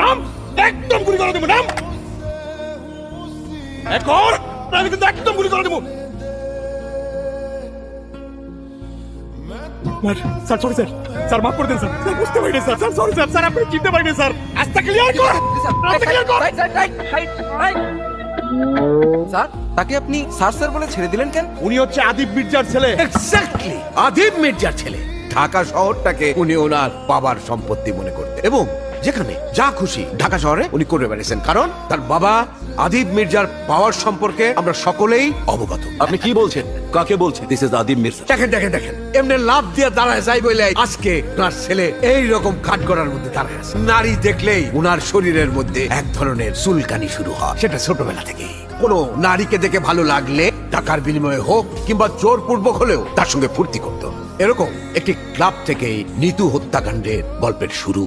নাম একদম গুলি করে দেবো, নাম এখন কিন্তু একদম গুলি করে দেবো। স্যার সরি স্যার, স্যার মাফ করে দেন স্যার, স্যার বুঝতে পারিনি sir, sir sorry sir, sir আপনি চিনতে পারিনি স্যার, রাস্তা ক্লিয়ার কর, রাস্তা ক্লিয়ার কর। স্যার তাকে আপনি স্যার স্যার বলে ছেড়ে দিলেন কেন? উনি হচ্ছে আদিব মির্জার ছেলে। এক্স্যাক্টলি, আদিব মির্জার ছেলে। ঢাকা শহরটাকে উনি ওনার বাবার সম্পত্তি মনে করতেন এবং যেখানে যা খুশি ঢাকা শহরে উনি করে বেড়েছেন, কারণ তার বাবা আদিব মির্জার পাওয়ার সম্পর্কে আমরা সকলেই অবগত। আপনি কি বলছেন? কাকে বলছেন? This is Adib Mirza. দেখেন দেখেন দেখেন, এমনি লাভ দিয়ে দাঁড়ায় যাই বলে আজকে তার ছেলে এই রকম কাঠ করার মধ্যে দাঁড়ায় আছে। নারী দেখলেই উনার শরীরের মধ্যে এক ধরনের চুলকানি শুরু হয়, সেটা ছোটবেলা থেকে। কোন নারীকে দেখে ভালো লাগলে টাকার বিনিময়ে হোক কিংবা জোরপূর্বক হলেও তার সঙ্গে ফুর্তি করত। এরকম একটি ক্লাব থেকে নিতু হত্যাকাণ্ডের গল্পের শুরু।